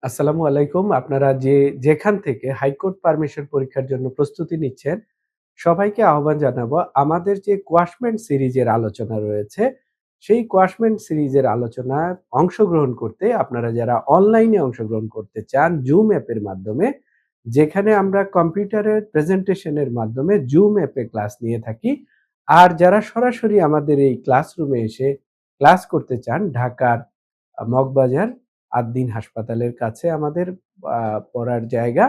আসসালামু আলাইকুম। আপনারা যেখান থেকে হাইকোর্ট পারমিশন পরীক্ষার জন্য প্রস্তুতি নিচ্ছেন, সবাইকে আহ্বান জানাবো আমাদের যে কোয়াশমেন্ট সিরিজের আলোচনা রয়েছে, সেই কোয়াশমেন্ট সিরিজের আলোচনায় অংশগ্রহণ করতে আপনারা যারা অনলাইনে অংশগ্রহণ করতে চান জুম অ্যাপের মাধ্যমে, যেখানে আমরা কম্পিউটারের প্রেজেন্টেশনের মাধ্যমে জুম অ্যাপে ক্লাস নিয়ে থাকি। আর যারা সরাসরি আমাদের এই ক্লাসরুমে এসে ক্লাস করতে চান, ঢাকার মগবাজার আদ্দিন হাসপাতালের কাছে আমাদের পড়ার জায়গা।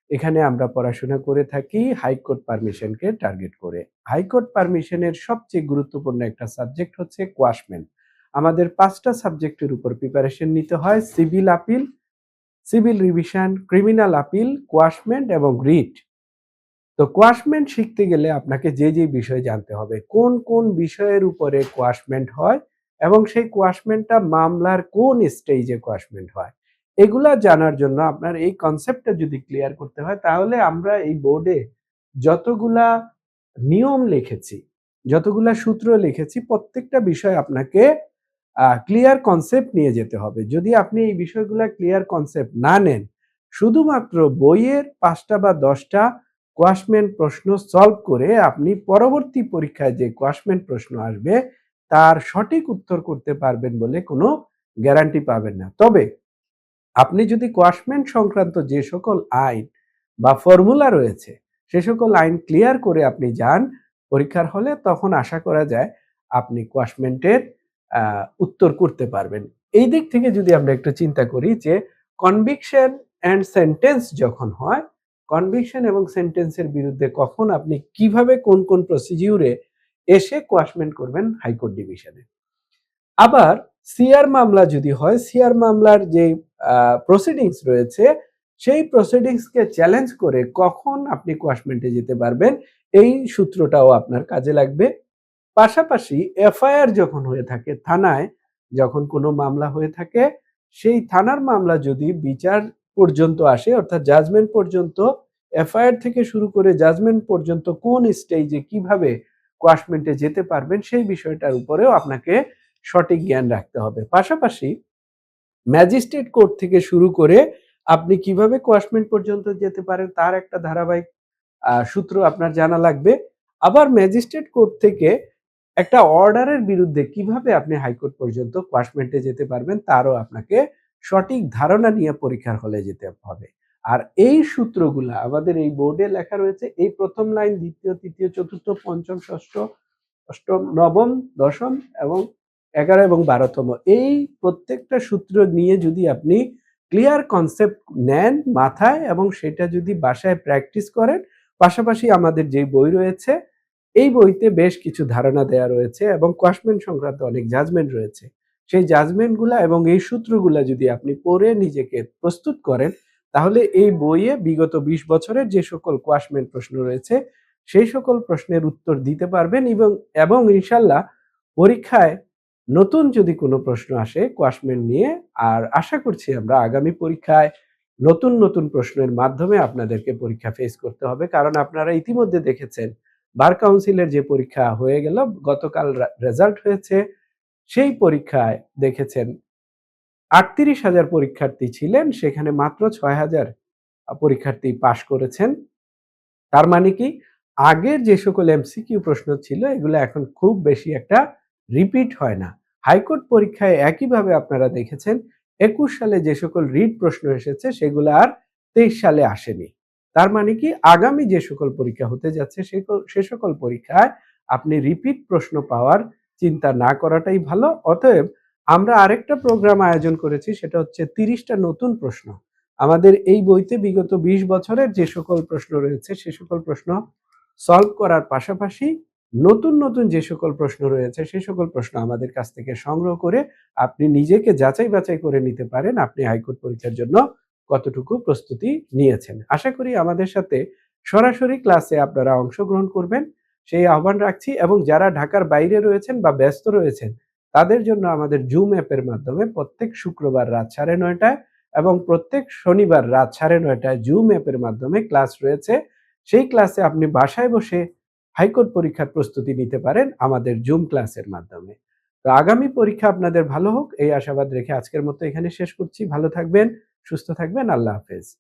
এখানে আমরা পড়াশোনা করে থাকি হাইকোর্ট পারমিশনকে টার্গেট করে। হাইকোর্ট পারমিশনের সবচেয়ে গুরুত্বপূর্ণ একটা সাবজেক্ট হচ্ছে কোয়াশমেন্ট। আমাদের ৫ টা সাবজেক্টের উপর প্রিপারেশন নিতে হয়। Civil appeal, civil revision, criminal appeal, quashment এবং রিট। তো কোয়াশমেন্ট শিখতে গেলে আপনাকে যে বিষয় জানতে হবে, কোন বিষয়ের উপরে কোয়াশমেন্ট হয় এবং সেই কোয়াশমেন্টটা মামলার কোন স্টেজে কোয়াশমেন্ট হয়। এগুলা জানার জন্য আপনার এই কনসেপ্টটা যদি ক্লিয়ার করতে হয়, তাহলে আমরা এই বোর্ডে যতগুলা নিয়ম লিখেছি, যতগুলা সূত্র লিখেছি, প্রত্যেকটা বিষয় আপনাকে ক্লিয়ার কনসেপ্ট নিয়ে যেতে হবে। যদি আপনি এই বিষয়গুলা ক্লিয়ার কনসেপ্ট না নেন, শুধুমাত্র বইয়ের ৫ টা বা ১০ টা কোয়াশমেন্ট প্রশ্ন সলভ করে আপনি পরবর্তী পরীক্ষায় যে কোয়াশমেন্ট প্রশ্ন আসবে তার সঠিক উত্তর করতে পারবেন বলে কোনো গ্যারান্টি পাবেন না। তবে আপনি যদি কোয়াশমেন্ট সংক্রান্ত যে সকল আইন বা ফর্মুলা রয়েছে সে সকল আইন ক্লিয়ার করে আপনি যান পরীক্ষার হলে, তখন আশা করা যায় আপনি কোয়াশমেন্টের উত্তর করতে পারবেন। এই দিক থেকে যদি আমরা একটু চিন্তা করি যে কনভিকশন অ্যান্ড সেন্টেন্স যখন হয়, কনভিকশন এবং সেন্টেন্সের বিরুদ্ধে কখন আপনি কিভাবে কোন প্রসিডিউরে এসে কোয়াশমেন্ট করবেন হাইকোর্ট ডিভিশনে। আবার সিআর মামলা যদি হয়, সিআর মামলার যে প্রসিডিংস রয়েছে সেই প্রসিডিংসকে চ্যালেঞ্জ করে কখন আপনি কোয়াশমেন্টে যেতে পারবেন, এই সূত্রটাও আপনার কাজে লাগবে। পাশাপাশি এফআইআর যখন হয়ে থাকে থানায়, যখন কোনো মামলা হয়ে থাকে, সেই থানার মামলা যদি বিচার পর্যন্ত আসে অর্থাৎ জাজমেন্ট পর্যন্ত, এফআইআর থেকে শুরু করে জাজমেন্ট পর্যন্ত কোন স্টেজে কিভাবে কোয়াশমেন্টে যেতে পারবেন সেই বিষয়টার উপরেও আপনাকে সঠিক জ্ঞান রাখতে হবে। পাশাপাশি ম্যাজিস্ট্রেট কোর্ট থেকে শুরু করে আপনি কিভাবে কোয়াশমেন্ট পর্যন্ত যেতে পারেন তার একটা ধারাবাহিক সূত্র আপনার জানা লাগবে। আবার ম্যাজিস্ট্রেট কোর্ট থেকে একটা অর্ডারের বিরুদ্ধে কিভাবে আপনি হাইকোর্ট পর্যন্ত কোয়াশমেন্টে যেতে পারবেন তারও আপনাকে সঠিক ধারণা নিয়ে পরীক্ষার হলে যেতে হবে। আর এই সূত্রগুলা আমাদের এই বোর্ডে লেখা রয়েছে। এই প্রথম লাইন, দ্বিতীয়, তৃতীয়, চতুর্থ, পঞ্চম, ষষ্ঠ, অষ্টম, নবম, দশম এবং ১১ এবং ১২ তম, এই প্রত্যেকটা সূত্র নিয়ে যদি আপনি ক্লিয়ার কনসেপ্ট নেন মাথায় এবং সেটা যদি বাসায় প্র্যাকটিস করেন, পাশাপাশি আমাদের যে বই রয়েছে এই বইতে বেশ কিছু ধারণা দেয়া রয়েছে এবং কোয়াশমেন্ট সংক্রান্ত অনেক জাজমেন্ট রয়েছে। সেই জাজমেন্টগুলা এবং এই সূত্রগুলা যদি আপনি পড়ে নিজেকে প্রস্তুত করেন, তাহলে এই বইয়ে বিগত ২০ বছরের যে সকল কোয়াশমেন্ট প্রশ্ন রয়েছে সেই সকল প্রশ্নের উত্তর দিতে পারবেন এবং ইনশাল্লাহ পরীক্ষায় নতুন যদি কোনো প্রশ্ন আসে কোয়াশমেন্ট নিয়ে, আর আশা করছি আমরা আগামী পরীক্ষায় নতুন প্রশ্নের মাধ্যমে আপনাদেরকে পরীক্ষা ফেস করতে হবে। কারণ আপনারা ইতিমধ্যে দেখেছেন বার কাউন্সিলের যে পরীক্ষা হয়ে গেল, গতকাল রেজাল্ট হয়েছে, সেই পরীক্ষায় দেখেছেন ৩৮,০০০ পরীক্ষার্থী ছিলেন, সেখানে মাত্র ৬,০০০ পরীক্ষার্থী পাশ করেছেন। তার মানে কি, আগের যে সকল এমসিকিউ প্রশ্ন ছিল এগুলো এখন খুব বেশি একটা রিপিট হয় না। হাইকোর্ট পরীক্ষায় একইভাবে আপনারা দেখেছেন ২১ সালে যে সকল রিট প্রশ্ন এসেছে সেগুলো আর ২৩ সালে আসেনি। তার মানে কি, আগামী যে সকল পরীক্ষা হতে যাচ্ছে সে সকল পরীক্ষায় আপনি রিপিট প্রশ্ন পাওয়ার চিন্তা না করাটাই ভালো। অতএব আমরা আরেকটা প্রোগ্রাম আয়োজন করেছি, সেটা হচ্ছে ৩০টা নতুন প্রশ্ন। আমাদের এই বইতে বিগত ২০ বছরের যে সকল প্রশ্ন রয়েছে সে সকল প্রশ্ন সলভ করার পাশাপাশি নতুন যে সকল প্রশ্ন রয়েছে সে সকল প্রশ্ন আমাদের কাছ থেকে সংগ্রহ করে আপনি নিজেকে যাচাই বাছাই করে নিতে পারেন আপনি হাইকোর্ট পরীক্ষার জন্য কতটুকু প্রস্তুতি নিয়েছেন। আশা করি আমাদের সাথে সরাসরি ক্লাসে আপনারা অংশগ্রহণ করবেন সেই আহ্বান রাখছি, এবং যারা ঢাকার বাইরে রয়েছেন বা ব্যস্ত রয়েছেন তাদের জন্য আমাদের জুম অ্যাপের মাধ্যমে প্রত্যেক শুক্রবার রাত ৯:৩০টায় এবং প্রত্যেক শনিবার রাত ৯:৩০টায় জুম অ্যাপের মাধ্যমে ক্লাস রয়েছে। সেই ক্লাসে আপনি বাসায় বসে হাইকোর্ট পরীক্ষার প্রস্তুতি নিতে পারেন আমাদের জুম ক্লাসের মাধ্যমে। তো আগামী পরীক্ষা আপনাদের ভালো হোক এই আশাবাদ রেখে আজকের মতো এখানে শেষ করছি। ভালো থাকবেন, সুস্থ থাকবেন। আল্লাহ হাফেজ।